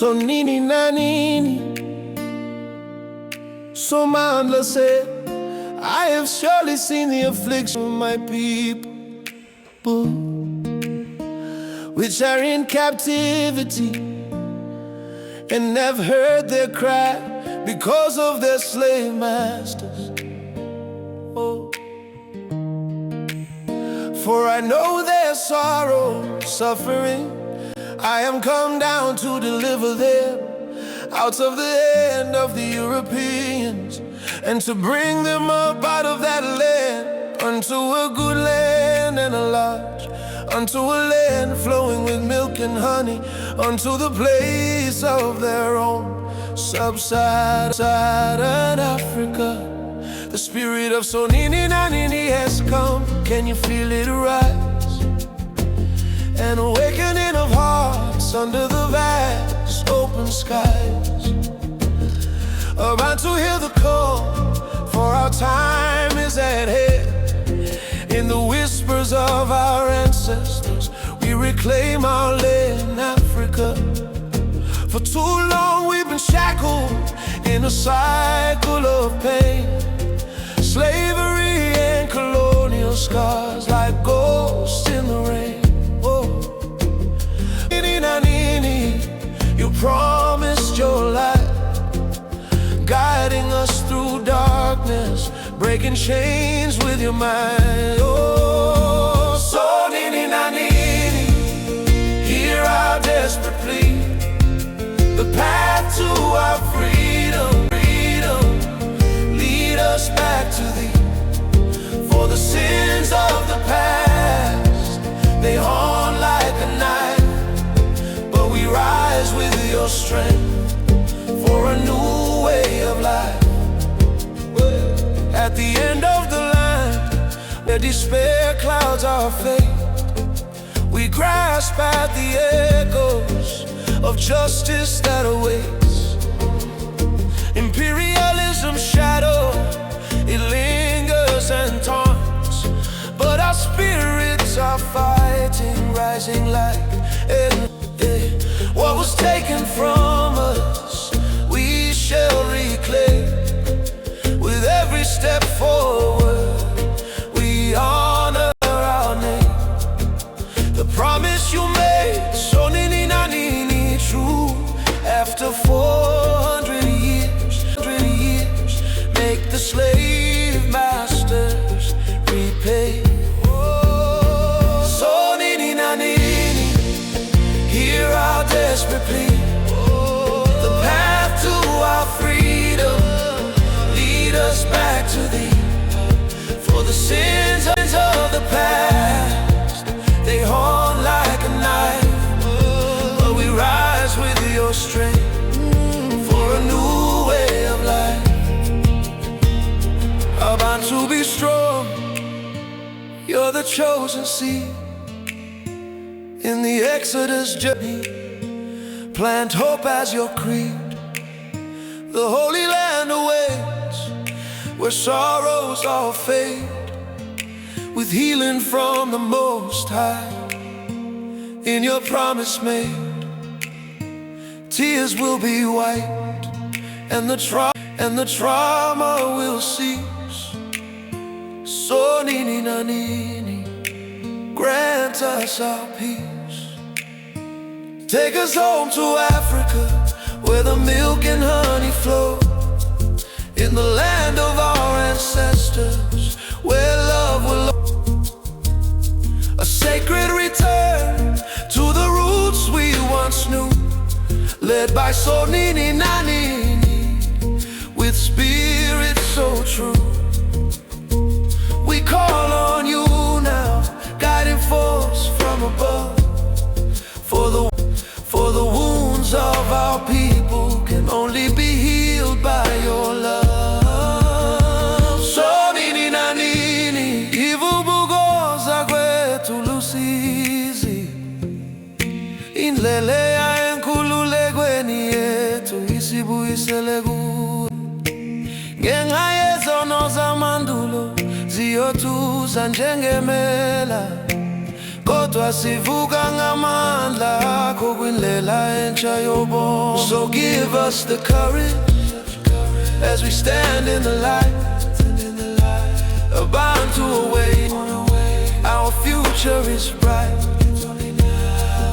So nini na nini. So Mandla said, I have surely seen the affliction of my people, which are in captivity, and have heard their cry because of their slave masters. Oh, for I know their sorrow, suffering. I am come down to deliver them out of the hand of the Europeans, and to bring them up out of that land unto a good land and a large, unto a land flowing with milk and honey, unto the place of their own sub-Saharan Africa. The spirit of Sonini Nanini has come. Can you feel it rise? An awakening of hearts under the vast open skies, about to hear the call, for our time is at hand. In the whispers of our ancestors, we reclaim our land, Africa. For too long we've been shackled in a cycle of pain, slavery and colonial scars like ghosts in the rain. You promised your light, guiding us through darkness, breaking chains with your mind. Oh, so nini na nini, hear our desperate plea. The path to our freedom, lead us back to thee. For the sins of the past, they haunt like a knife, but we rise with your strength for a new way of life. At the end of the line, where despair clouds our fate, we grasp at the echoes of justice that awaits. Imperialism's shadow, it lingers and taunts, but our spirits are fighting, rising like what was taken from us, we shall reclaim. With every step forward, we honor our name. The promise you made, so nini na nini, true. After 400 years, make the slave masters repay. So nini na nini, hear our desperate plea. The path to our freedom, lead us back to thee. For the sins of the past, they haunt like a knife, but we rise with your strength for a new way of life. About to be strong, you're the chosen seed. In the Exodus journey, plant hope as your creed. The Holy Land awaits, where sorrows all fade, with healing from the Most High. In your promise made, tears will be wiped, and the trauma will cease. So nini na nini, grant us our peace. Take us home to Africa, where the milk and honey flow. In the land of our ancestors, where love will a sacred return to the roots we once knew, led by so nini na nini, with spirit so true. We call on you now, guiding force from above. For the wounds of our people can only be healed by your love. So nini na nini, ivubugoza kwetu lusizi, indlele ya enkulule kweni yetu isibuyisele kuwe. Ngenxa yezono zamandulo ziyotuza njengemela, kodwa kodwa sivuka ngamandla akho kwindlela entsha yobomi. So give us the courage as we stand in the light, bound to await. Our future is bright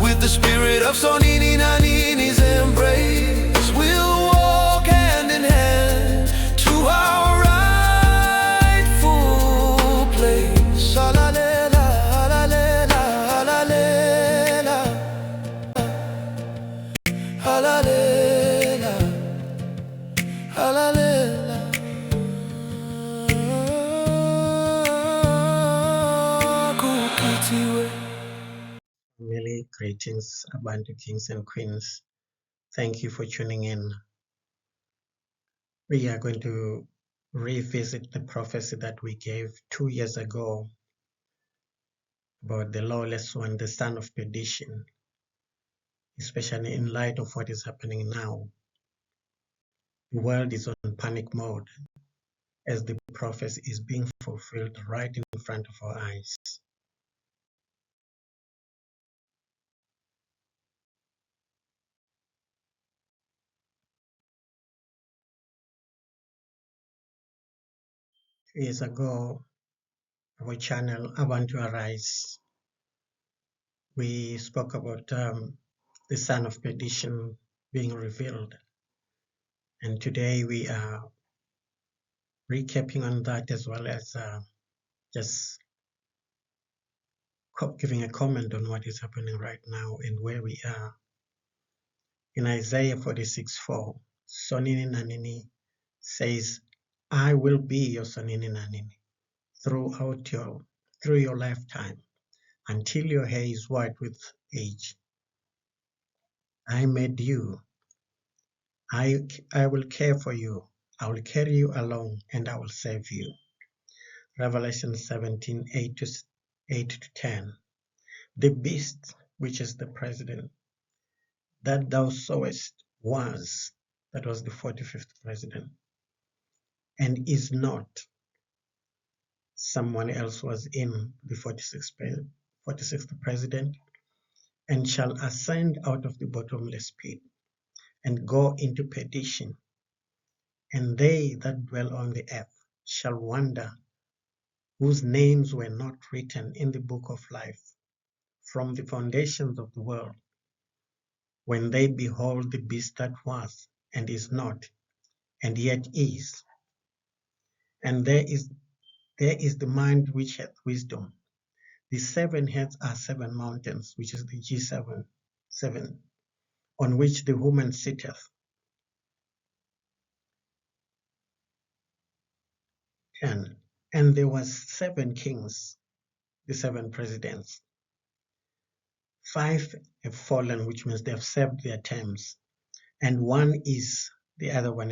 with the spirit of Sonini Nanini's embrace. We'll walk hand in hand to our rightful place. Halalela, halalela, halalela, halalela, halalela. Kukitiwe. Really, greetings, Abantu Kings and Queens. Thank you for tuning in. We are going to revisit the prophecy that we gave 2 years ago about the lawless one, the son of perdition, especially in light of what is happening now. The world is on panic mode as the prophecy is being fulfilled right in front of our eyes. Years ago, our channel, I Want to Arise, we spoke about the son of perdition being revealed. And today we are recapping on that, as well as just giving a comment on what is happening right now and where we are. In Isaiah 46:4, Sonini Nanini says, I will be your Sonini Nanini through your lifetime, until your hair is white with age. I made you. I will care for you. I will carry you along, and I will save you. Revelation 17:8-10. The beast, which is the president, that thou sawest that was the 45th president, and is not. Someone else was in the 46th president, and shall ascend out of the bottomless pit, and go into perdition. And they that dwell on the earth shall wonder, whose names were not written in the book of life from the foundations of the world, when they behold the beast that was, and is not, and yet is. And there is the mind which hath wisdom. The 7 heads are 7 mountains, which is the G7, on which the woman sitteth. 10. And there was 7 kings, the 7 presidents. 5 have fallen, which means they have served their terms. And the other one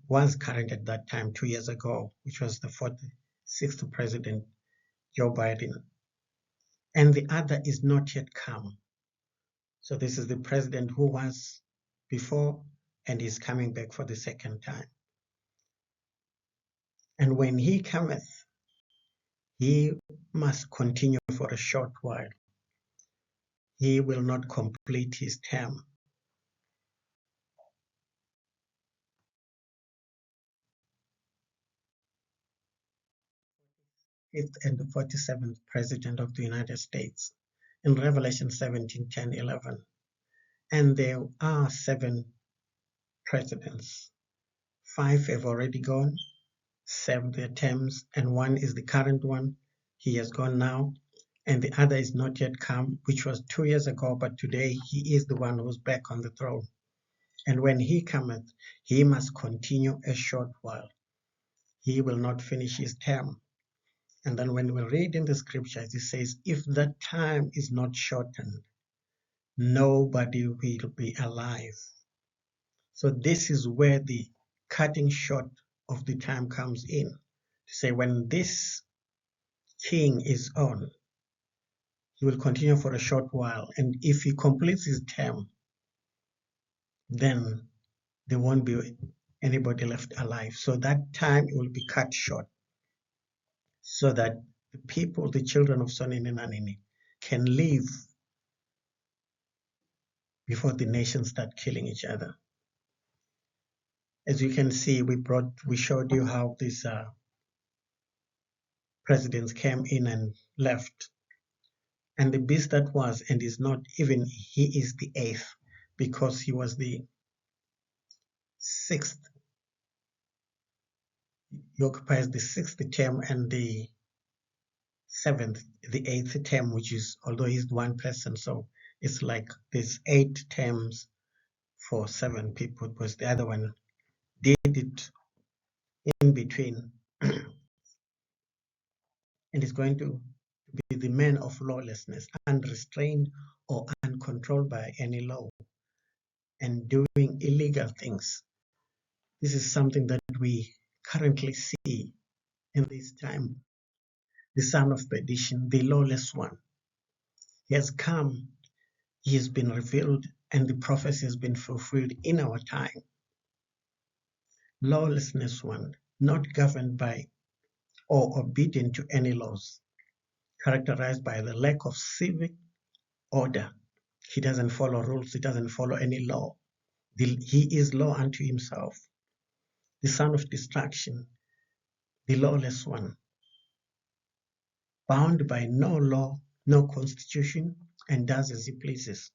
was current at that time 2 years ago, which was the 46th president, Joe Biden. And the other is not yet come. So this is the president who was before and is coming back for the second time. And when he cometh, he must continue for a short while. He will not complete his term. And the 47th president of the United States in Revelation 17:10-11. And there are 7 presidents. 5 have already gone, served their terms, and 1 is the current one. He has gone now, and the other is not yet come, which was 2 years ago, but today he is the one who's back on the throne. And when he cometh, he must continue a short while. He will not finish his term. And then when we read in the scriptures, it says, if that time is not shortened, nobody will be alive. So this is where the cutting short of the time comes in. To say when this king is on, he will continue for a short while. And if he completes his term, then there won't be anybody left alive. So that time will be cut short, so that the people, the children of Sonini Nanini, can live before the nations start killing each other. As you can see, we showed you how these presidents came in and left. And the beast that was and is not, even he is the eighth, because he was the sixth. He occupies the sixth term and the seventh, the eighth term, which is, although he's one person, so it's like there's 8 terms for 7 people, because the other one did it in between. And is going to be the man of lawlessness, unrestrained or uncontrolled by any law, and doing illegal things. This is something that we currently see in this time. The son of perdition, the lawless one, he has come, he has been revealed, and the prophecy has been fulfilled in our time. Lawlessness one, not governed by or obedient to any laws, characterized by the lack of civic order. He doesn't follow rules, he doesn't follow any law. He is law unto himself. The son of destruction, the lawless one, bound by no law, no constitution, and does as he pleases.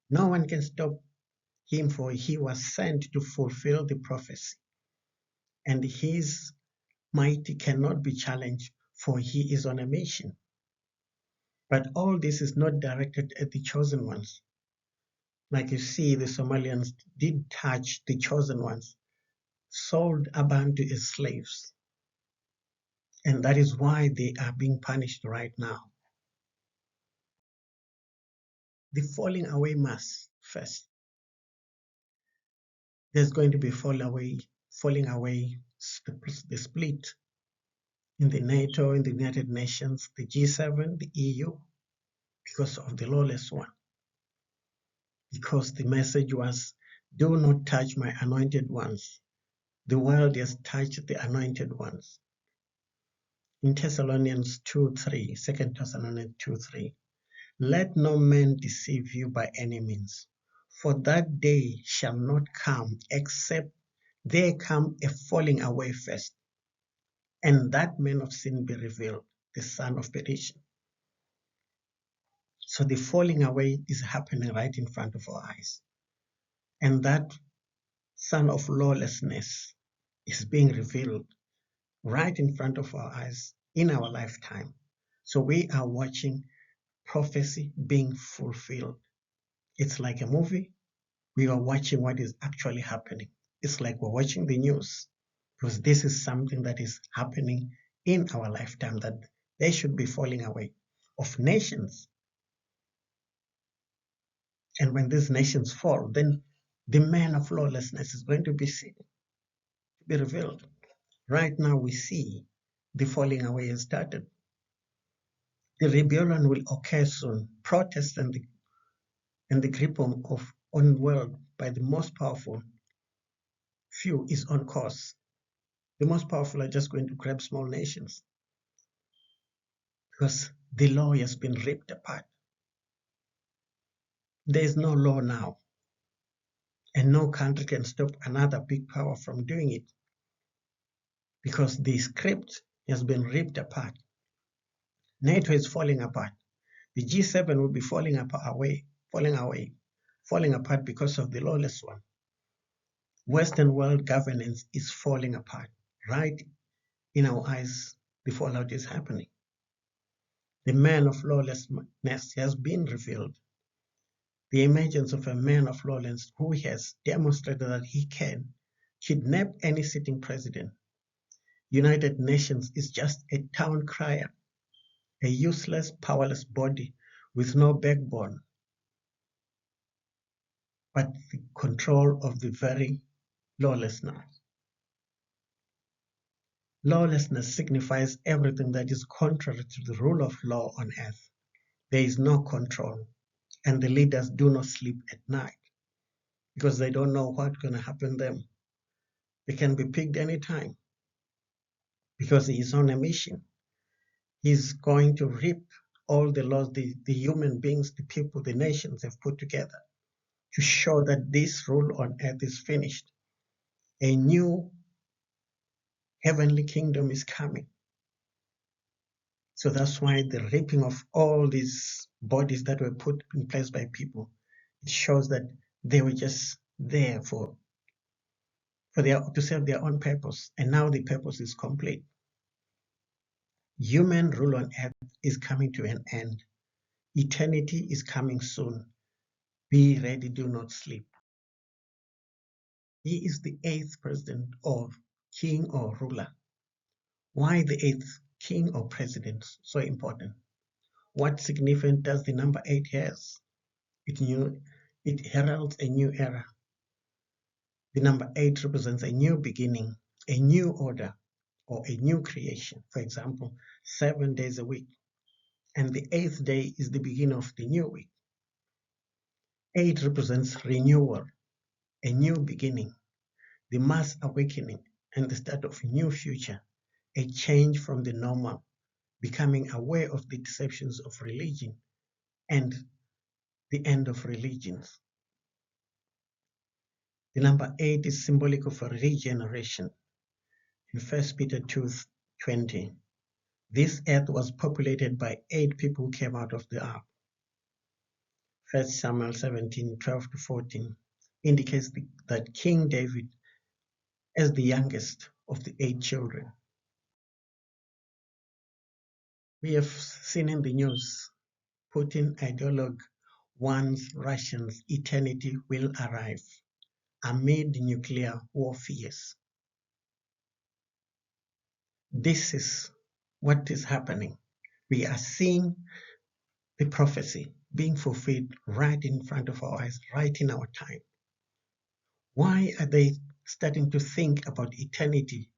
No one can stop him, for he was sent to fulfill the prophecy, and his might cannot be challenged, for he is on a mission. But all this is not directed at the chosen ones. Like you see, the Somalians did touch the chosen ones, sold Abantu as slaves. And that is why they are being punished right now. The falling away mass first. There's going to be falling away, the split in the NATO, in the United Nations, the G7, the EU, because of the lawless one. Because the message was, do not touch my anointed ones. The world has touched the anointed ones. In Thessalonians 2:3, 2 Thessalonians 2:3, let no man deceive you by any means, for that day shall not come except there come a falling away first, and that man of sin be revealed, the son of perdition. So the falling away is happening right in front of our eyes. And that son of lawlessness is being revealed right in front of our eyes in our lifetime. So we are watching prophecy being fulfilled. It's like a movie. We are watching what is actually happening. It's like we're watching the news, because this is something that is happening in our lifetime, that they should be falling away of nations. And when these nations fall, then the man of lawlessness is going to be seen, to be revealed. Right now we see the falling away has started. The rebellion will occur soon. Protest and the grip on the world by the most powerful few is on course. The most powerful are just going to grab small nations, because the law has been ripped apart. There is no law now, and no country can stop another big power from doing it, because the script has been ripped apart. NATO is falling apart. The G7 will be falling apart because of the lawless one. Western world governance is falling apart. Right in our eyes, the fallout is happening. The man of lawlessness has been revealed. The emergence of a man of lawlessness who has demonstrated that he can kidnap any sitting president. United Nations is just a town crier, a useless, powerless body with no backbone, but the control of the very lawlessness. Lawlessness signifies everything that is contrary to the rule of law on earth. There is no control, and the leaders do not sleep at night, because they don't know what's going to happen to them. They can be picked anytime, because he is on a mission. He's going to reap all the laws the human beings, the people, the nations have put together to show that this rule on earth is finished. A new heavenly kingdom is coming. So that's why the ripping of all these bodies that were put in place by people, it shows that they were just there to serve their own purpose. And now the purpose is complete. Human rule on earth is coming to an end. Eternity is coming soon. Be ready, do not sleep. He is the eighth president or king or ruler. Why the eighth king or president so important? What significance does the number 8 has? It heralds a new era. The number 8 represents a new beginning, a new order, or a new creation. For example, 7 days a week. And the 8th day is the beginning of the new week. 8 represents renewal, a new beginning, the mass awakening, and the start of a new future, a change from the normal, becoming aware of the deceptions of religion and the end of religions. The number 8 is symbolic of a regeneration. In 1 Peter 2:20, this earth was populated by 8 people who came out of the ark. 1 Samuel 17:12-14 indicates that King David, as the youngest of the 8 children. We have seen in the news, Putin ideologue warns Russians eternity will arrive amid nuclear war fears. This is what is happening. We are seeing the prophecy being fulfilled right in front of our eyes, right in our time. Why are they starting to think about eternity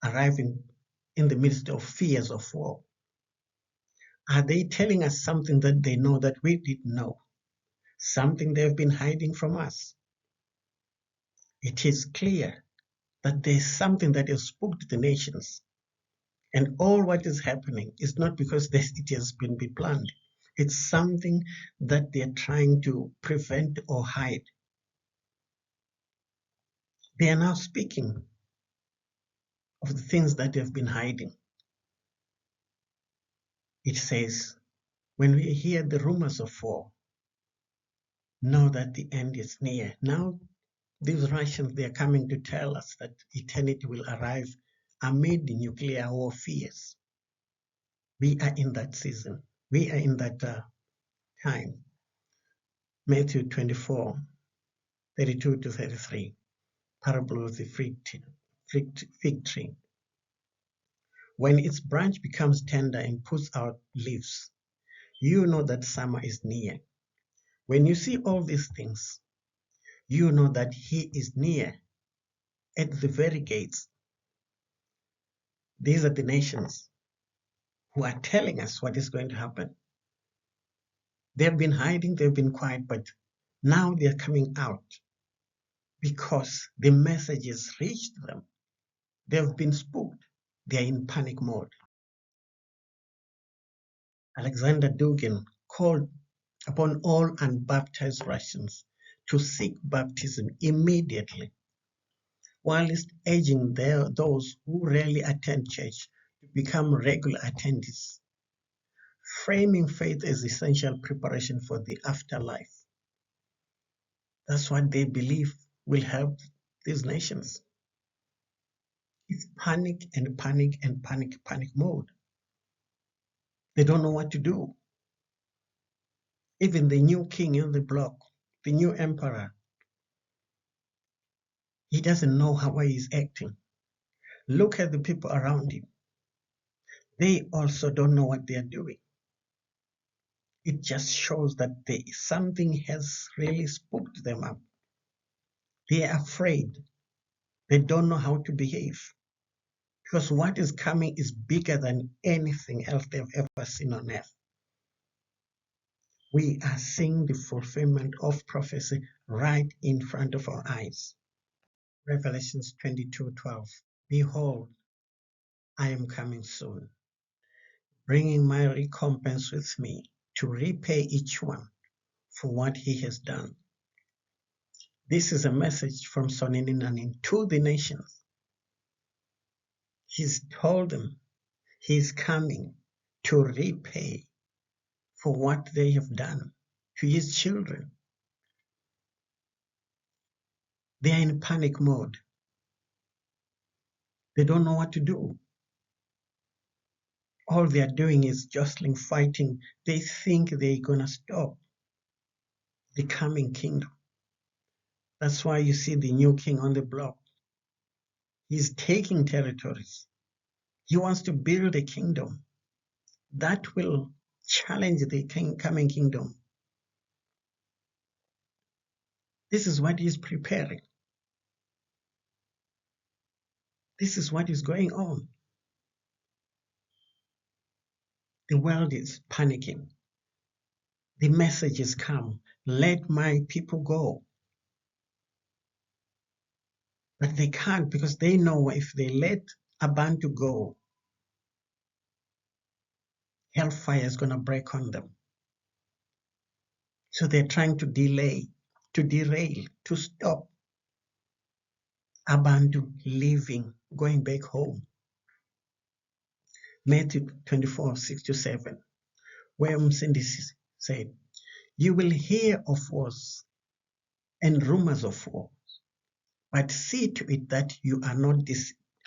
arriving in the midst of fears of war? Are they telling us something that they know that we didn't know? Something they've been hiding from us? It is clear that there's something that has spooked the nations. And all what is happening is not because it has been planned. It's something that they're trying to prevent or hide. They are now speaking of the things that they've been hiding. It says, when we hear the rumors of war, know that the end is near. Now, these Russians, they are coming to tell us that eternity will arrive amid the nuclear war fears. We are in that season. We are in that time. Matthew 24:32-33, parable of the fig tree. When its branch becomes tender and puts out leaves, you know that summer is near. When you see all these things, you know that he is near at the very gates. These are the nations who are telling us what is going to happen. They've been hiding, they've been quiet, but now they're coming out because the message has reached them. They've been spooked. They're in panic mode. Alexander Dugin called upon all unbaptized Russians to seek baptism immediately, whilst urging those who rarely attend church to become regular attendees, framing faith as essential preparation for the afterlife. That's what they believe will help these nations. It's panic and panic and panic mode. They don't know what to do. Even the new king in the block, the new emperor, he doesn't know how he is acting. Look at the people around him. They also don't know what they are doing. It just shows that something has really spooked them up. They are afraid. They don't know how to behave. Because what is coming is bigger than anything else they've ever seen on earth. We are seeing the fulfillment of prophecy right in front of our eyes. Revelations 22:12. Behold, I am coming soon. bringing my recompense with me to repay each one for what he has done. This is a message from Sonininanin to the nations. He's told them he's coming to repay for what they have done to his children. They are in panic mode. They don't know what to do. All they are doing is jostling, fighting. They think they're going to stop the coming kingdom. That's why you see the new king on the block. He's taking territories. He wants to build a kingdom that will challenge the coming kingdom. This is what he's preparing. This is what is going on. The world is panicking. The message has come. Let my people go. But they can't, because they know if they let Abantu go, hellfire is going to break on them. So they're trying to delay, to derail, to stop Abantu leaving, going back home. Matthew 24:6-7, where Msindisi said, "You will hear of wars and rumors of war, but see to it that you are not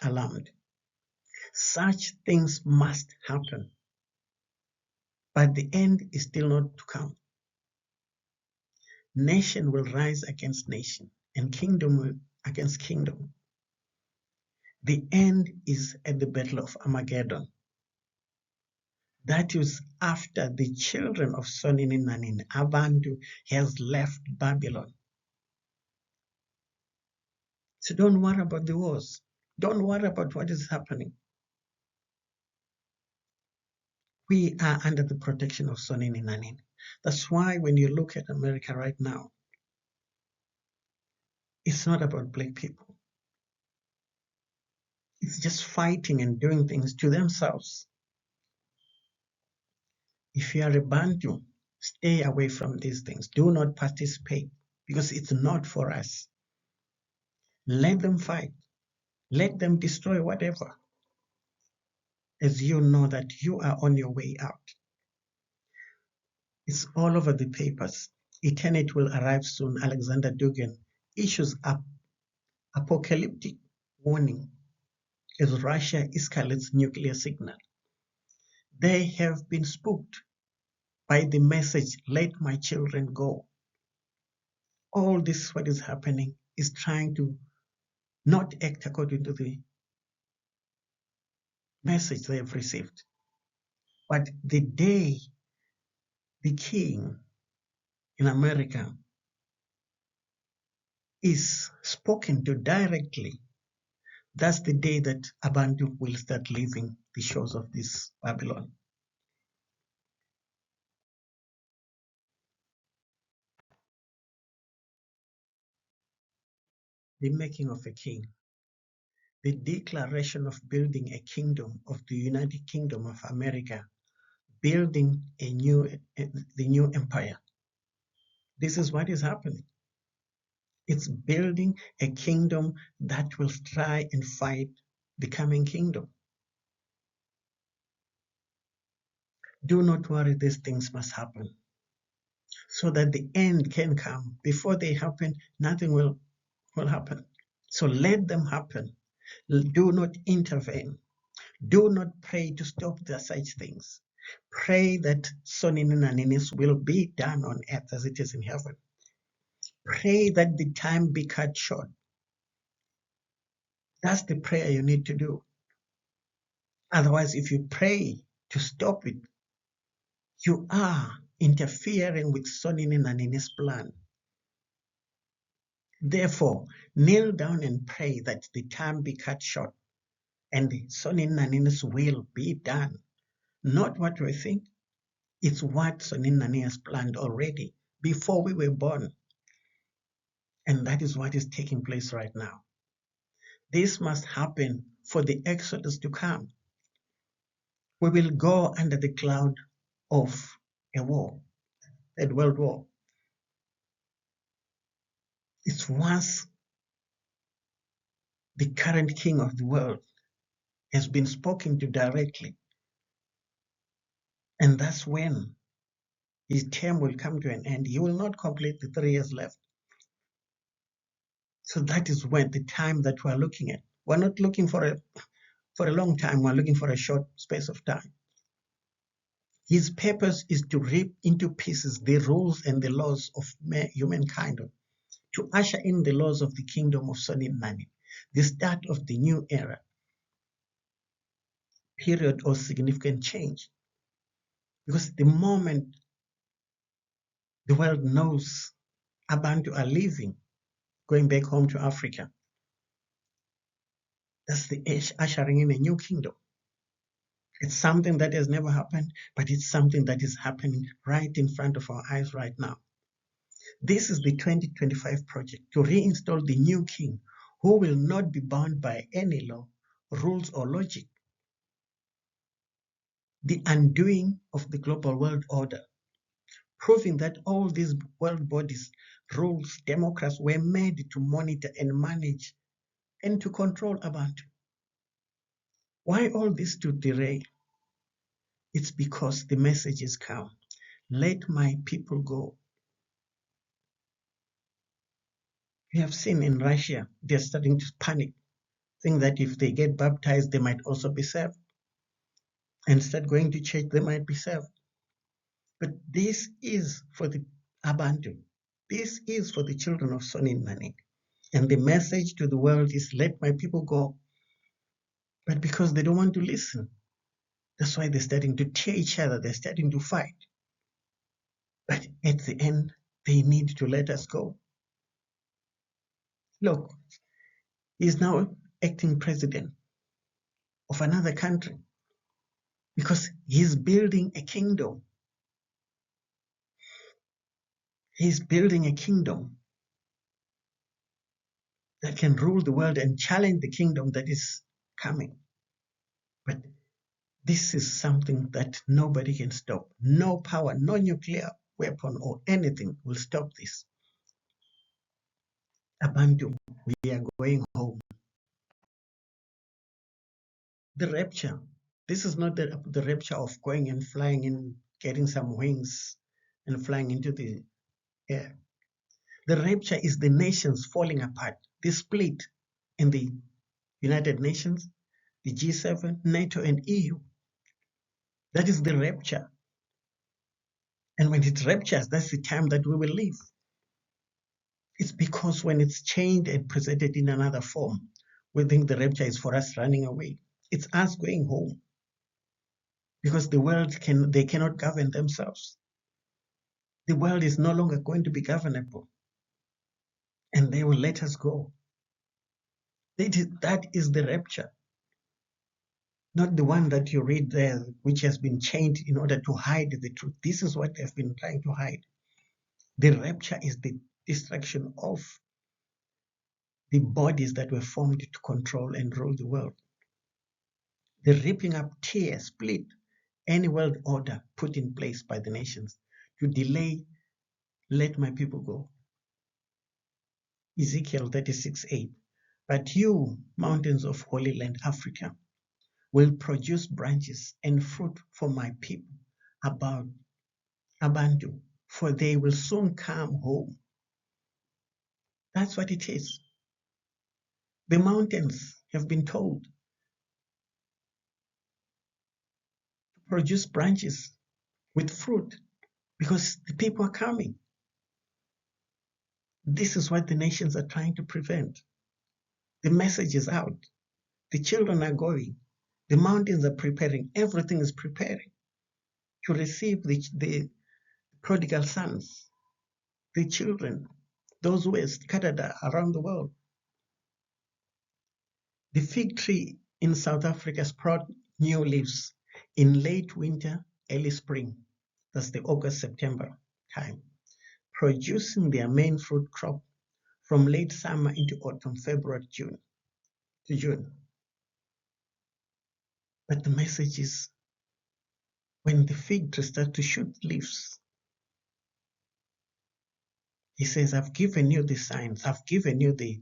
alarmed. Such things must happen, but the end is still not to come. Nation will rise against nation, and kingdom against kingdom. The end is at the battle of Armageddon." That is after the children of Sonininanin, Abantu, has left Babylon. So don't worry about the wars. Don't worry about what is happening. We are under the protection of Sonininanin. That's why when you look at America right now, it's not about black people. It's just fighting and doing things to themselves. If you are a Bantu, stay away from these things. Do not participate, because it's not for us. Let them fight. Let them destroy whatever, as you know that you are on your way out. It's all over the papers. Eternity will arrive soon. Alexander Dugin issues apocalyptic warning as Russia escalates nuclear signal. They have been spooked by the message, "Let my children go." All this, what is happening, is trying to not act according to the message they have received. But the day the king in America is spoken to directly, that's the day that Abantu will start leaving the shores of this Babylon. The making of a king, the declaration of building a kingdom of the United Kingdom of America, building the new empire. This is what is happening. It's building a kingdom that will try and fight the coming kingdom. Do not worry, these things must happen so that the end can come. Before they happen, nothing will happen. So let them happen. Do not intervene. Do not pray to stop such things. Pray that Sonininanis will be done on earth as it is in heaven. Pray that the time be cut short. That's the prayer you need to do. Otherwise, if you pray to stop it, you are interfering with Sonininanis' plan. Therefore, kneel down and pray that the time be cut short and Sonininanis will be done. Not what we think. It's what Soninani has planned already before we were born. And that is what is taking place right now. This must happen for the Exodus to come. We will go under the cloud of a war, a world war. It's once the current king of the world has been spoken to directly, and that's when his term will come to an end. He will not complete the 3 years left. So that is when the time that we're looking at. We're not looking for a long time, we're looking for a short space of time. His purpose is to rip into pieces the rules and the laws of humankind, to usher in the laws of the kingdom of Soninani, the start of the new era, period of significant change. Because the moment the world knows Abantu are leaving, going back home to Africa, that's the ushering in a new kingdom. It's something that has never happened, but it's something that is happening right in front of our eyes right now. This is the 2025 project to reinstall the new king who will not be bound by any law, rules, or logic. The undoing of the global world order, proving that all these world bodies, rules, democrats were made to monitor and manage and to control Abantu. Why all this to derail? It's because the message is come. Let my people go. We have seen in Russia, they're starting to panic, think that if they get baptized, they might also be saved. And start going to church, they might be saved. But this is for the Abantu. This is for the children of Soninani. And the message to the world is, let my people go. But because they don't want to listen, that's why they're starting to tear each other, they're starting to fight. But at the end, they need to let us go. Look, he's now acting president of another country because he's building a kingdom. He's building a kingdom that can rule the world and challenge the kingdom that is coming. But this is something that nobody can stop. No power, no nuclear weapon or anything will stop this. Abantu, we are going home. The rapture, this is not the rapture of going and flying and getting some wings and flying into the air. The rapture is the nations falling apart, the split in the United Nations, the G7, NATO, and EU. That is the rapture. And when it raptures, that's the time that we will leave. It's because when it's changed and presented in another form, we think the rapture is for us running away. It's us going home. Because the world they cannot govern themselves. The world is no longer going to be governable. And they will let us go. That is the rapture. Not the one that you read there, which has been changed in order to hide the truth. This is what they've been trying to hide. The rapture is the destruction of the bodies that were formed to control and rule the world. The ripping up, tear, split any world order put in place by the nations to delay, let my people go. Ezekiel 36:8. But you, mountains of Holy Land, Africa, will produce branches and fruit for my people about Abantu, for they will soon come home. That's what it is. The mountains have been told to produce branches with fruit because the people are coming. This is what the nations are trying to prevent. The message is out. The children are going. The mountains are preparing. Everything is preparing to receive the prodigal sons, the children, those who are scattered around the world. The fig tree in South Africa sprout new leaves in late winter, early spring. That's the August-September time, producing their main fruit crop from late summer into autumn, February, to June. But the message is when the fig tree starts to shoot leaves, he says, I've given you the signs, I've given you the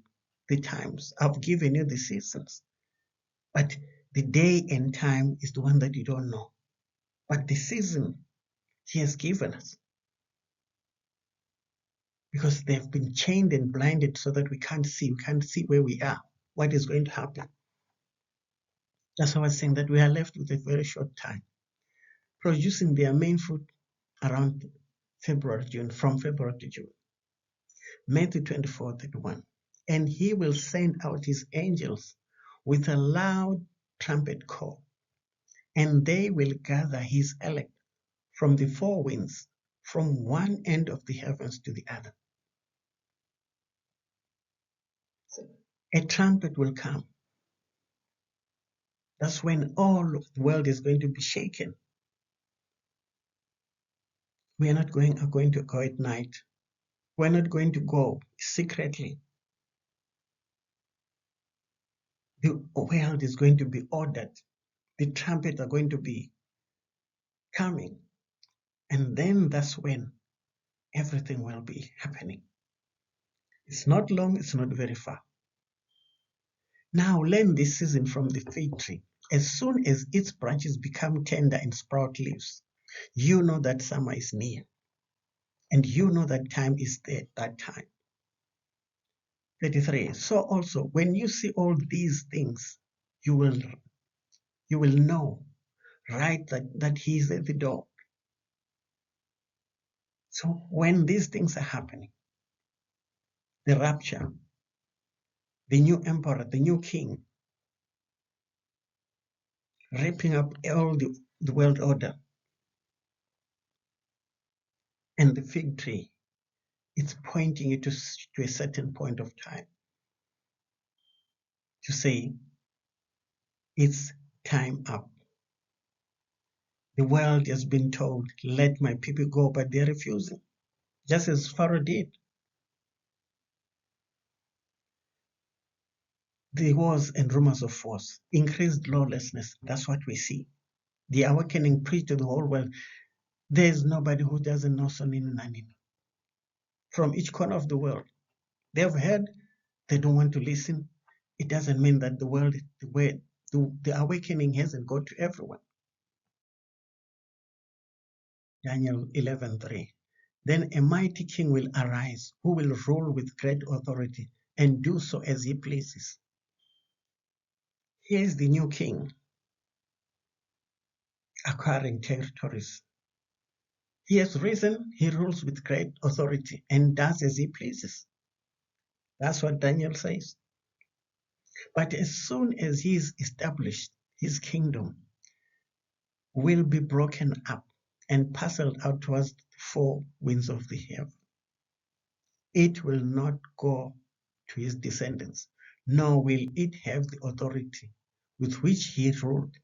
times, I've given you the seasons. But the day and time is the one that you don't know. But the season he has given us, because they've been chained and blinded so that we can't see where we are, what is going to happen. That's why I was saying that we are left with a very short time, producing their main fruit around February, June, from February to June. Matthew 24:31. And he will send out his angels with a loud trumpet call, and they will gather his elect from the four winds, from one end of the heavens to the other. So a trumpet will come. That's when all of the world is going to be shaken. We are not going to go at night. We're not going to go secretly. The world is going to be ordered. The trumpets are going to be coming. And then that's when everything will be happening. It's not long, it's not very far. Now learn this season from the fig tree. As soon as its branches become tender and sprout leaves, you know that summer is near. And you know that time is there, that time. 33. So also, when you see all these things, you will know, right, that he is at the door. So when these things are happening, the rapture, the new emperor, the new king, wrapping up all the world order, and the fig tree, it's pointing you to a certain point of time, to say, it's time up. The world has been told, let my people go, but they're refusing, just as Pharaoh did. The wars and rumors of wars, increased lawlessness. That's what we see. The awakening preached to the whole world. There's nobody who doesn't know Sonini Nanini. From each corner of the world, they've heard. They don't want to listen. It doesn't mean that the awakening hasn't got to everyone. Daniel 11:3. Then a mighty king will arise, who will rule with great authority and do so as he pleases. Here's the new king acquiring territories. He has risen, he rules with great authority and does as he pleases. That's what Daniel says. But as soon as he is established, his kingdom will be broken up and parceled out towards the four winds of the heaven. It will not go to his descendants, nor will it have the authority with which he ruled,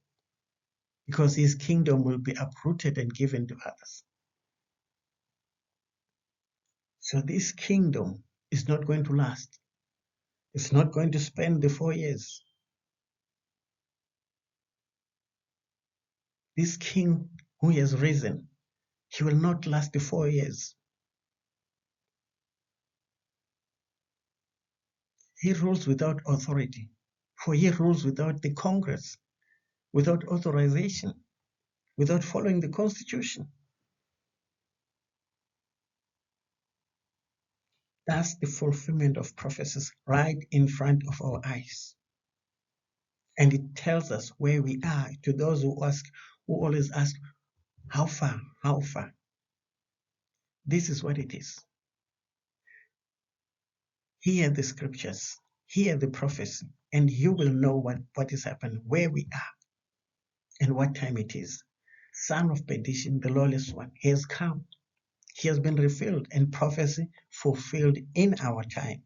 because his kingdom will be uprooted and given to others. So this kingdom is not going to last. It's not going to spend the 4 years. This king who has risen, he will not last the 4 years. He rules without authority, for he rules without the Congress, without authorization, without following the Constitution. That's the fulfillment of prophecies right in front of our eyes. And it tells us where we are. To those who always ask, how far, how far? This is what it is. Hear the scriptures, hear the prophecy, and you will know what is happening, where we are, and what time it is. Son of Perdition, the lawless one, he has come. He has been revealed, and prophecy fulfilled in our time.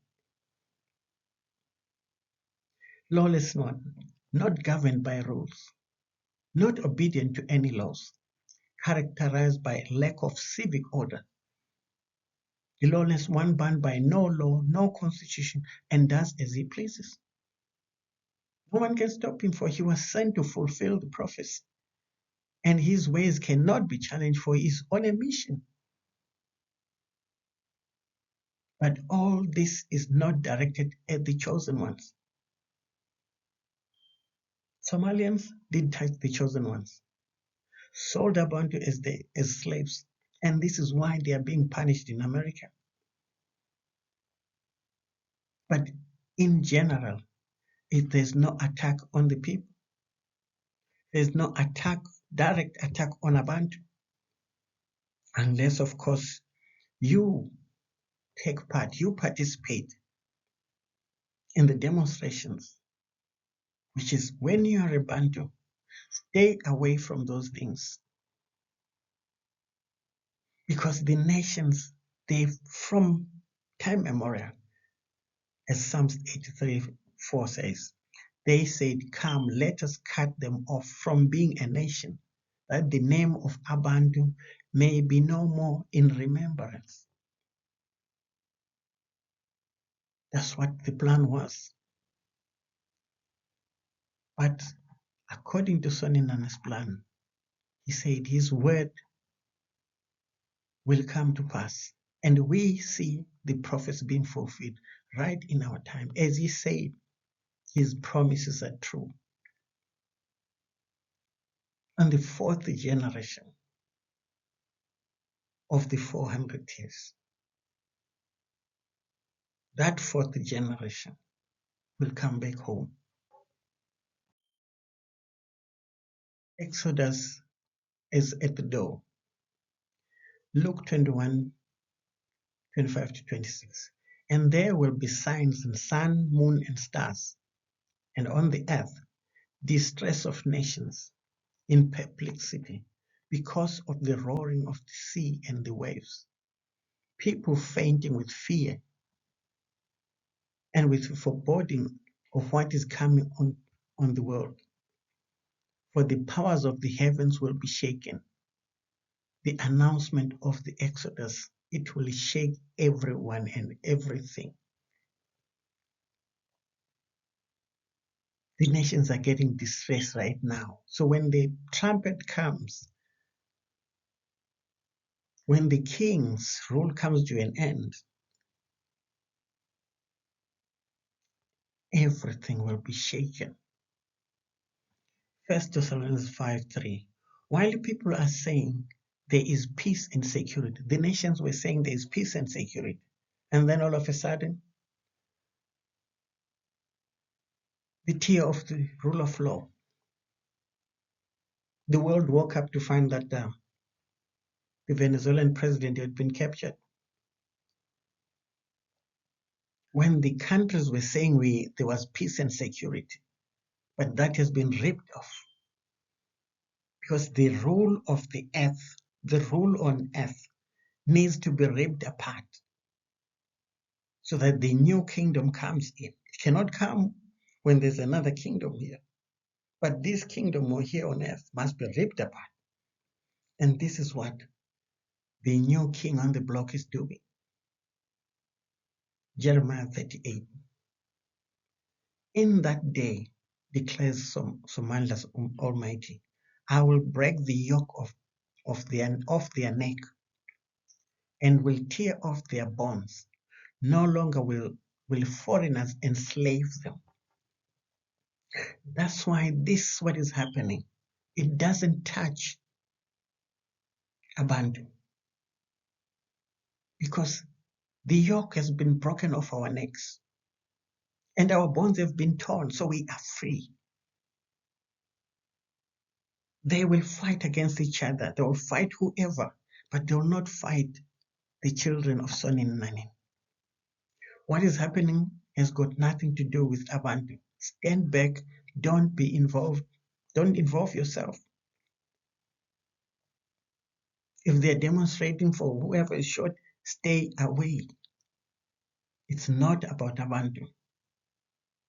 Lawless one, not governed by rules, not obedient to any laws, characterized by lack of civic order. The lawless one bound by no law, no constitution, and does as he pleases. No one can stop him, for he was sent to fulfill the prophecy. and his ways cannot be challenged, for he is on a mission. But all this is not directed at the chosen ones. Somalians did touch the chosen ones, sold Abantu as slaves, and this is why they are being punished in America. But in general, if there's no attack on the people, there's no direct attack on Abantu, unless, of course, you take part, you participate in the demonstrations, which is when you are a Bantu, stay away from those things. Because the nations, they from time immemorial, as Psalms 83:4 says, they said, come, let us cut them off from being a nation, that the name of Abantu may be no more in remembrance. That's what the plan was. But according to Soninana's plan, he said his word will come to pass. And we see the prophets being fulfilled right in our time. As he said, his promises are true. And the fourth generation of the 400 years, that fourth generation will come back home. Exodus is at the door. Luke 21:25-26. And there will be signs in sun, moon, and stars, and on the earth distress of nations in perplexity because of the roaring of the sea and the waves, people fainting with fear and with foreboding of what is coming on the world. For the powers of the heavens will be shaken. The announcement of the Exodus, it will shake everyone and everything. The nations are getting distressed right now. So when the trumpet comes, when the king's rule comes to an end, everything will be shaken. 1 Thessalonians 5:3. While people are saying there is peace and security, the nations were saying there is peace and security. And then all of a sudden, the tear of the rule of law. The world woke up to find that the Venezuelan president had been captured. When the countries were saying there was peace and security, but that has been ripped off. Because the rule of the earth, the rule on earth, needs to be ripped apart so that the new kingdom comes in. It cannot come when there's another kingdom here. But this kingdom here on earth must be ripped apart. And this is what the new king on the block is doing. Jeremiah 38. In that day, declares Somalia's Almighty, I will break the yoke off their neck and will tear off their bonds. No longer will foreigners enslave them. That's why this is what is happening. It doesn't touch Abantu because the yoke has been broken off our necks and our bonds have been torn, so we are free. They will fight against each other. They will fight whoever, but they will not fight the children of Sonin Nanin. What is happening has got nothing to do with Abantu. Stand back. Don't be involved. Don't involve yourself. If they're demonstrating for whoever is shot, stay away. It's not about Abantu.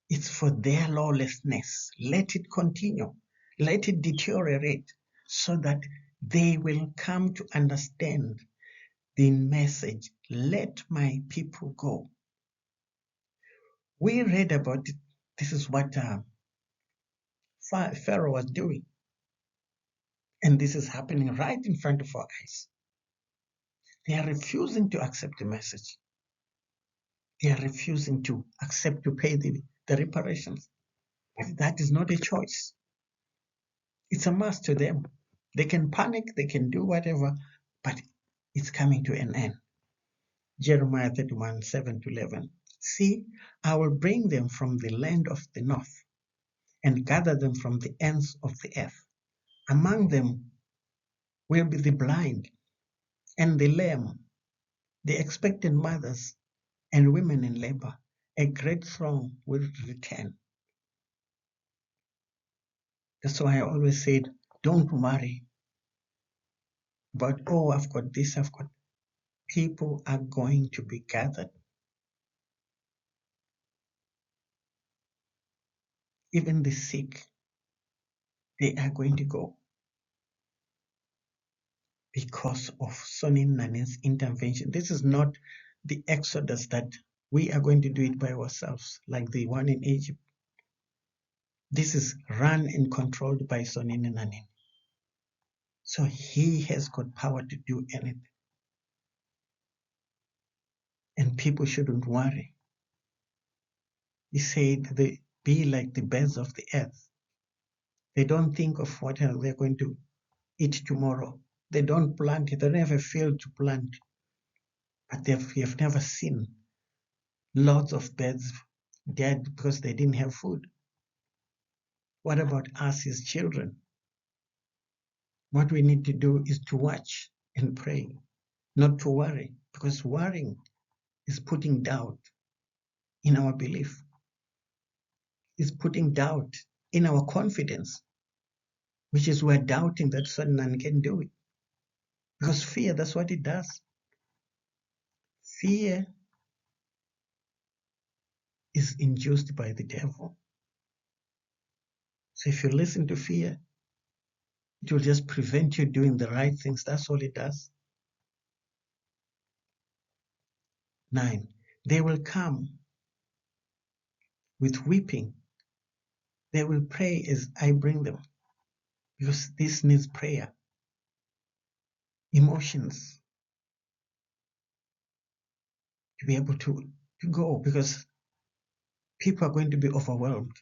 It's for their lawlessness. Let it continue. Let it deteriorate so that they will come to understand the message. Let my people go. We read about it. This is what Pharaoh was doing. And this is happening right in front of our eyes. They are refusing to accept the message. They are refusing to accept to pay the reparations. But that is not a choice. It's a must to them. They can panic, they can do whatever, but it's coming to an end. Jeremiah 31, 7 to 11. See, I will bring them from the land of the north and gather them from the ends of the earth. Among them will be the blind and the lame, the expectant mothers and women in labor. A great throng will return. That's why I always said, don't worry about, oh, I've got this, I've got. People are going to be gathered. Even the sick, they are going to go because of Sonin Nane's intervention. This is not the exodus that we are going to do it by ourselves, like the one in Egypt. This is run and controlled by Sonin Nanen. So he has got power to do anything. And people shouldn't worry. He said they be like the birds of the earth. They don't think of what they're going to eat tomorrow. They don't plant it. They don't have a field to plant. But you've never seen lots of birds dead because they didn't have food. What about us as children? What we need to do is to watch and pray, not to worry, because worrying is putting doubt in our belief, is putting doubt in our confidence, which is we're doubting that someone can do it. Because fear, that's what it does. Fear is induced by the devil. So if you listen to fear, it will just prevent you doing the right things. That's all it does. 9. They will come with weeping. They will pray as I bring them, because this needs prayer. Emotions to be able to go, because people are going to be overwhelmed.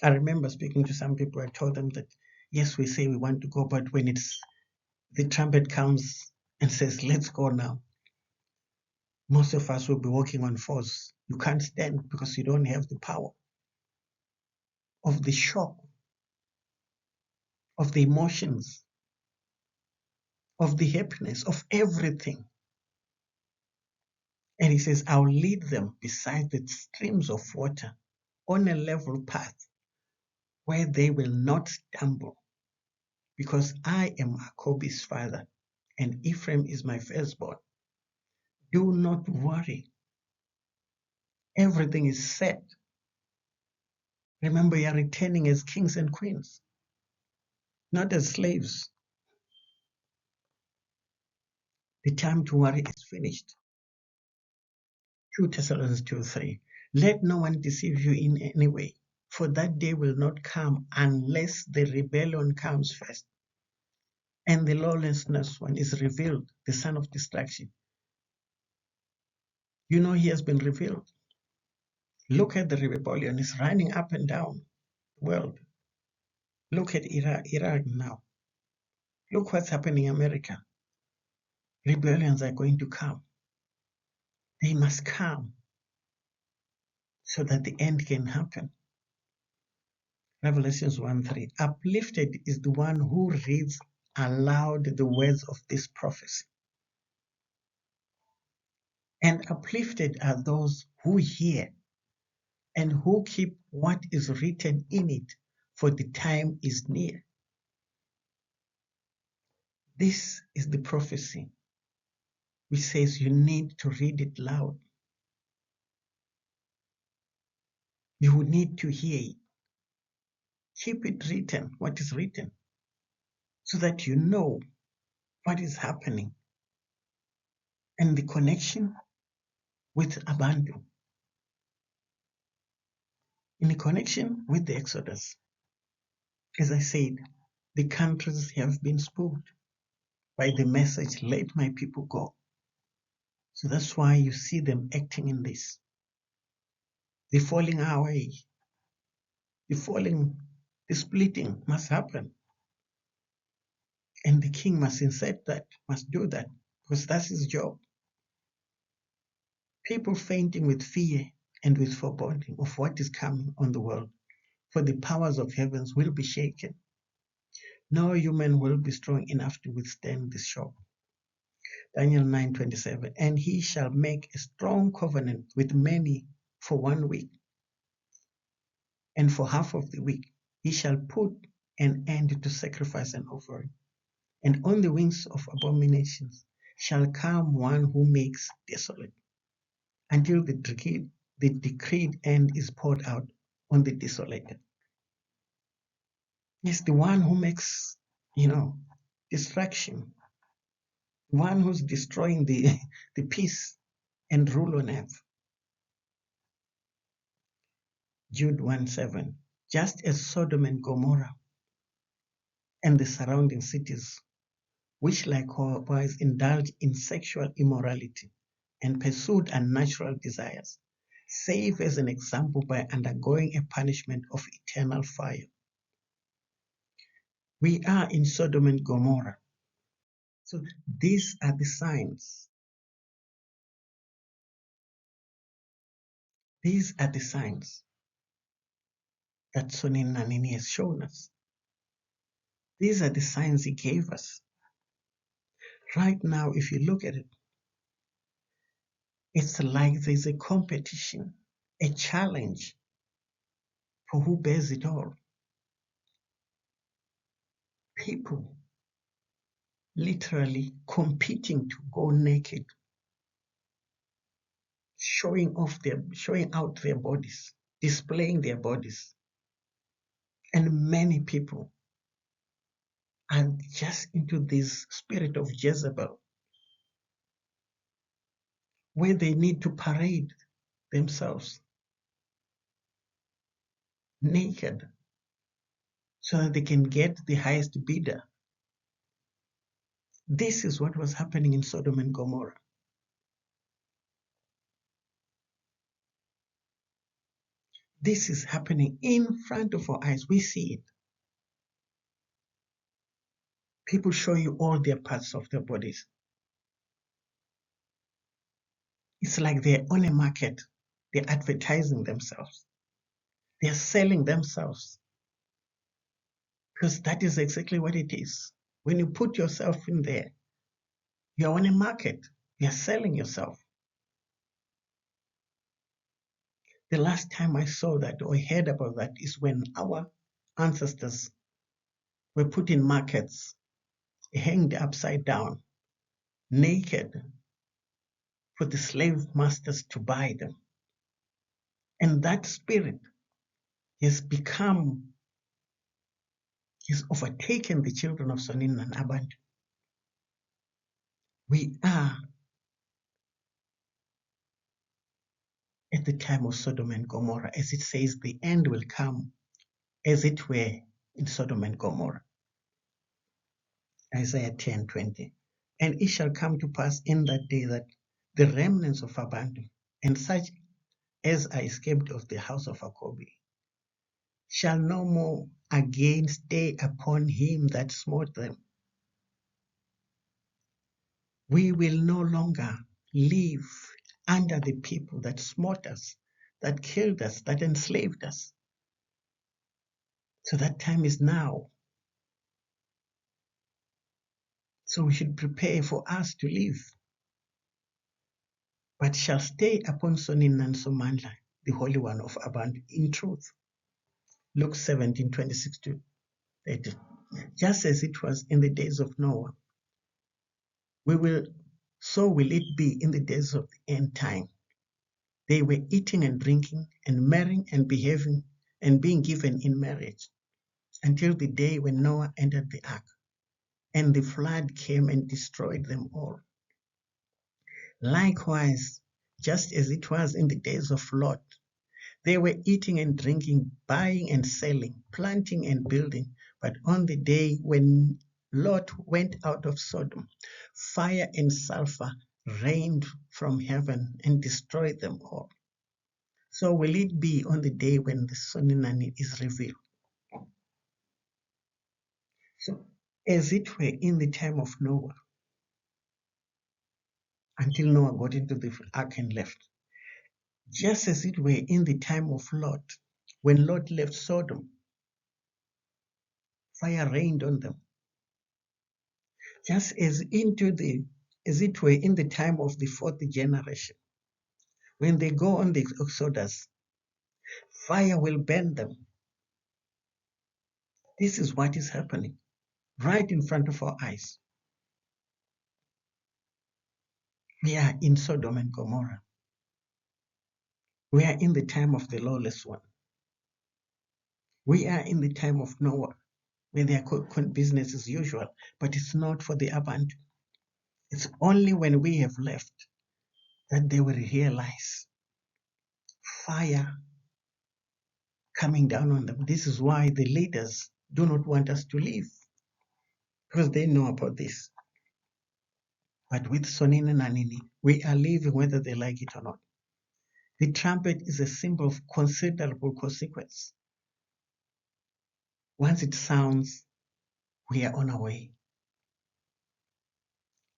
I remember speaking to some people, I told them that, yes, we say we want to go, but when the trumpet comes and says, let's go now, most of us will be walking on fours. You can't stand because you don't have the power of the shock, of the emotions, of the happiness, of everything. And he says, I'll lead them beside the streams of water on a level path where they will not stumble, because I am Jacob's father and Ephraim is my firstborn. Do not worry. Everything is set. Remember, you are returning as kings and queens, not as slaves. The time to worry is finished. 2 Thessalonians 2:3. Let no one deceive you in any way, for that day will not come unless the rebellion comes first, and the lawlessness one is revealed, the son of destruction. You know he has been revealed. Look at the rebellion. It's running up and down the world. Look at Iraq now. Look what's happening in America. Rebellions are going to come. They must come so that the end can happen. Revelations 1:3. Uplifted is the one who reads aloud the words of this prophecy. And uplifted are those who hear and who keep what is written in it, for the time is near. This is the prophecy which says you need to read it loud. You need to hear it. Keep it written, what is written, so that you know what is happening and the connection with Abantu, in the connection with the Exodus. As I said, The countries have been spooked by the message, let my people go. So that's why you see them acting in this. The falling away, the splitting must happen. And the king must insert that, must do that, because that's his job. People fainting with fear and with foreboding of what is coming on the world, for the powers of heavens will be shaken. No human will be strong enough to withstand this shock. Daniel 9:27, and he shall make a strong covenant with many for 1 week, and for half of the week he shall put an end to sacrifice and offering. And on the wings of abominations shall come one who makes desolate, until the decreed end is poured out on the desolated. He's the one who makes, destruction, one who's destroying the peace and rule on earth. Jude 1:7, just as Sodom and Gomorrah and the surrounding cities, which likewise indulged in sexual immorality and pursued unnatural desires, save as an example by undergoing a punishment of eternal fire. We are in Sodom and Gomorrah. So these are the signs. These are the signs that Sonin Nanini has shown us. These are the signs he gave us. Right now, if you look at it, it's like there's a competition, a challenge for who bears it all. People literally competing to go naked, showing out their bodies, displaying their bodies. And many people are just into this spirit of Jezebel, where they need to parade themselves naked so that they can get the highest bidder. This is what was happening in Sodom and Gomorrah. This is happening in front of our eyes. We see it. People show you all their parts of their bodies. It's like they're on a market. They're advertising themselves. They're selling themselves. Because that is exactly what it is. When you put yourself in there, you're on a market. You're selling yourself. The last time I saw that or heard about that is when our ancestors were put in markets, hanged upside down, naked, for the slave masters to buy them. And that spirit has overtaken the children of Sonin and Abantu. We are at the time of Sodom and Gomorrah, as it says, the end will come as it were in Sodom and Gomorrah. Isaiah 10:20. And it shall come to pass in that day that the remnants of Abantu and such as are escaped of the house of Jacob shall no more again stay upon him that smote them. We will no longer live under the people that smote us, that killed us, that enslaved us. So that time is now. So we should prepare for us to live. But shall stay upon Sonin and Somandla, the Holy One of Abantu, in truth. Luke 17:26-30. Just as it was in the days of Noah, so will it be in the days of the end time. They were eating and drinking and marrying and behaving and being given in marriage until the day when Noah entered the ark, and the flood came and destroyed them all. Likewise, just as it was in the days of Lot, they were eating and drinking, buying and selling, planting and building, But on the day when Lot went out of Sodom, fire and sulfur rained from heaven and destroyed them all. So will it be on the day when the Soninani is revealed? So as it were in the time of Noah, until Noah got into the ark and left, just as it were in the time of Lot, when Lot left Sodom, fire rained on them. Just as it were in the time of the fourth generation, when they go on the Exodus, fire will burn them. This is what is happening right in front of our eyes. We are in Sodom and Gomorrah. We are in the time of the lawless one. We are in the time of Noah, when their business as usual, but it's not for the abandoned. It's only when we have left that they will realize fire coming down on them. This is why the leaders do not want us to leave, because they know about this. But with Sonini and Nanini, we are leaving whether they like it or not. The trumpet is a symbol of considerable consequence. Once it sounds, we are on our way.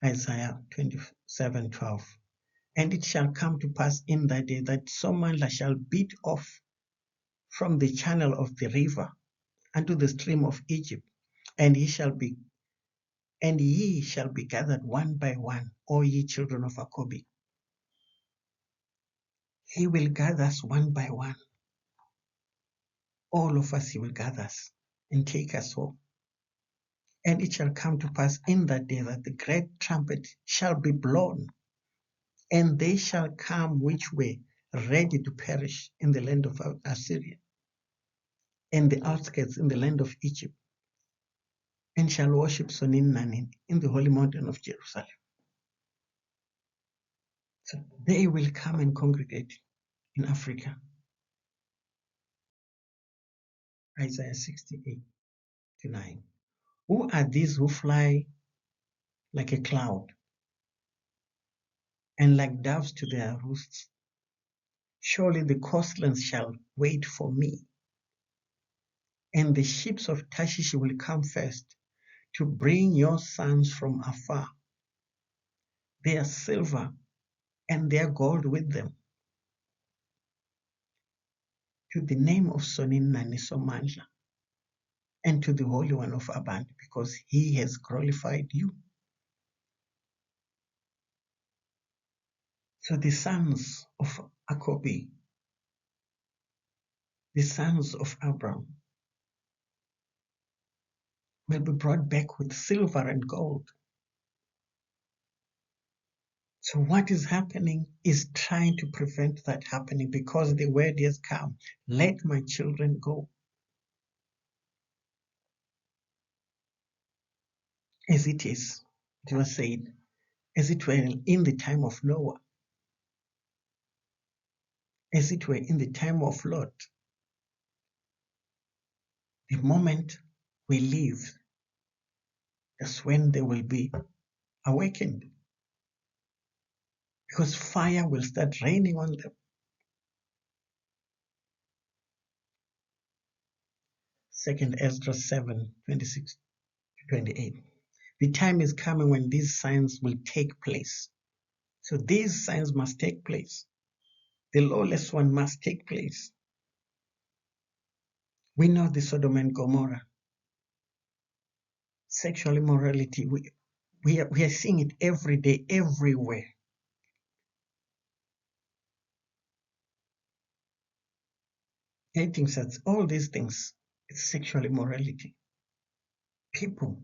Isaiah 27:12. And it shall come to pass in that day that someone shall beat off from the channel of the river unto the stream of Egypt, and ye shall be gathered one by one, all ye children of Jacob. He will gather us one by one. All of us he will gather us and take us home. And it shall come to pass in that day that the great trumpet shall be blown, and they shall come which were ready to perish in the land of Assyria, and the outskirts in the land of Egypt, and shall worship Sonin Nanin in the holy mountain of Jerusalem. So they will come and congregate in Africa. Isaiah 68:9. Who are these who fly like a cloud and like doves to their roosts? Surely the coastlands shall wait for me, and the ships of Tarshish will come first to bring your sons from afar, their silver and their gold with them, to the name of Sonin Nanisomandla, and to the Holy One of Aband, because he has glorified you. So the sons of Jacob, the sons of Abraham, will be brought back with silver and gold. So what is happening is trying to prevent that happening, because the word has come, let my children go. As it is, it was said, as it were in the time of Noah, as it were in the time of Lot. The moment we leave, that's when they will be awakened, because fire will start raining on them. 2 Ezra 7:26-28. The time is coming when these signs will take place. So these signs must take place. The lawless one must take place. We know the Sodom and Gomorrah. Sexual immorality, we are seeing it every day, everywhere. Dating sites, all these things, it's sexual immorality. People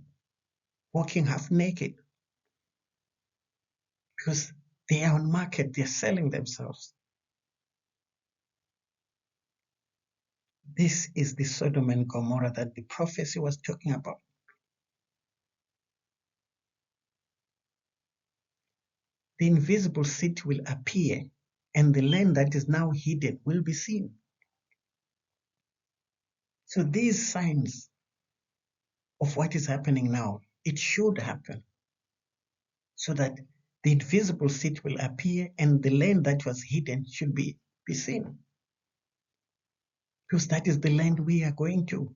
walking half naked because they are on market, they're selling themselves. This is the Sodom and Gomorrah that the prophecy was talking about. The invisible city will appear, and the land that is now hidden will be seen. So these signs of what is happening now. It should happen so that the invisible seat will appear and the land that was hidden should be seen. Because that is the land we are going to.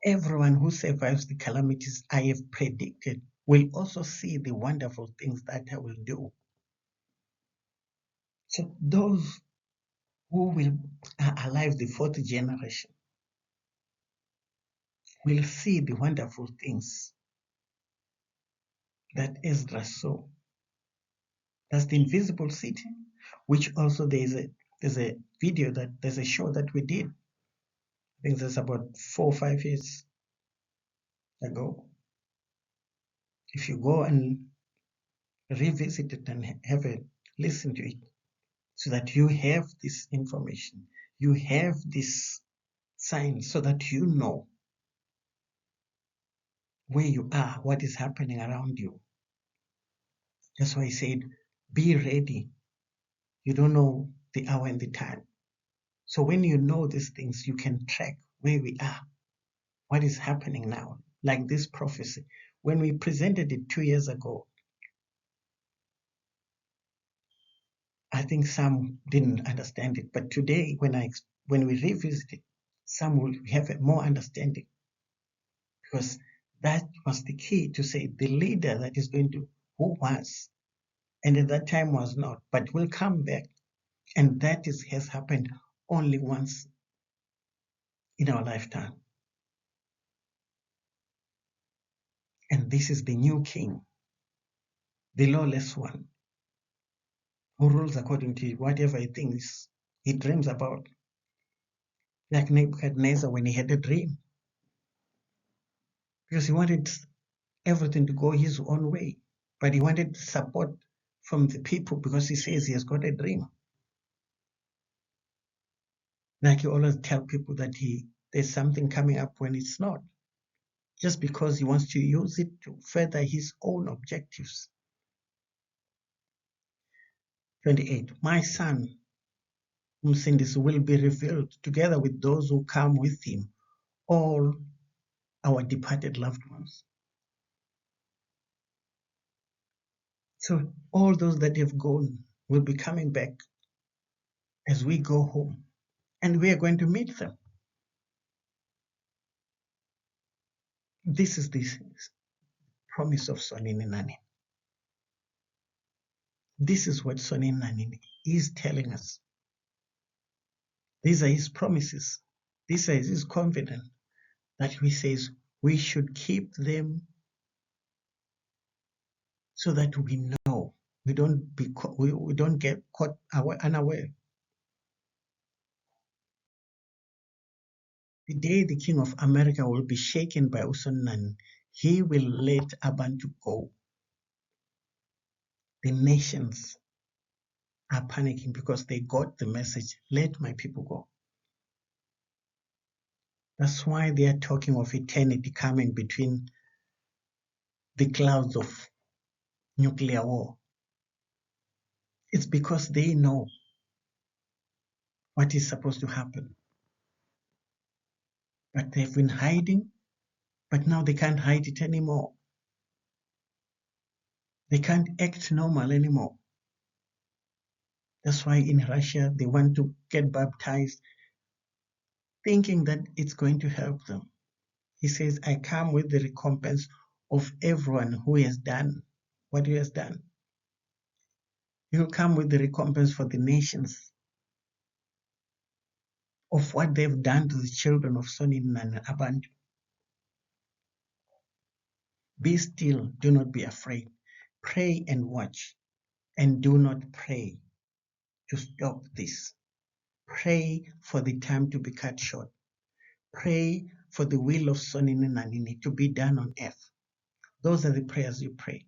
Everyone who survives the calamities I have predicted will also see the wonderful things that I will do. So those who are alive, the fourth generation, will see the wonderful things that Ezra saw. That's the invisible city, which also there's a video there's a show that we did. I think that's about 4 or 5 years ago. If you go and revisit it and have a listen to it, so that you have this information, you have this sign, so that you know where you are, what is happening around you. That's why I said, be ready. You don't know the hour and the time. So when you know these things, you can track where we are, what is happening now. Like this prophecy, when we presented it 2 years ago, I think some didn't understand it. But today, when we revisit it, some will have a more understanding, because that was the key to say the leader that is going to, who was, and at that time was not, but will come back. And that has happened only once in our lifetime. And this is the new king, the lawless one, who rules according to whatever he thinks, he dreams about. Like Nebuchadnezzar when he had a dream, because he wanted everything to go his own way, but he wanted support from the people because he says he has got a dream. Like he always tell people that there's something coming up when it's not, just because he wants to use it to further his own objectives. 28. My son, whom sins will be revealed, together with those who come with him, all our departed loved ones. So all those that have gone will be coming back as we go home, and we are going to meet them. This is the promise of Soninani. This is what Soninani is telling us. These are his promises. This is his confidence that he says we should keep them so that we know we don't get caught unaware. The day the King of America will be shaken by Usonan, he will let Abantu go. The nations are panicking because they got the message, let my people go. That's why they are talking of eternity coming between the clouds of nuclear war. It's because they know what is supposed to happen. But they've been hiding, but now they can't hide it anymore. They can't act normal anymore. That's why in Russia they want to get baptized, thinking that it's going to help them. He says, I come with the recompense of everyone who has done what he has done. He will come with the recompense for the nations of what they've done to the children of Sonin and Abantu. Be still, do not be afraid. Pray and watch, and do not pray to stop this. Pray for the time to be cut short. Pray for the will of Sonin Nanini to be done on earth. Those are the prayers you pray.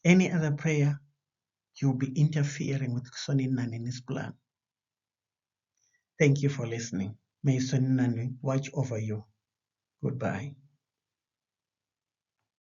Any other prayer, you'll be interfering with Sonin Nanini's plan. Thank you for listening. May Sonin Nani watch over you. Goodbye.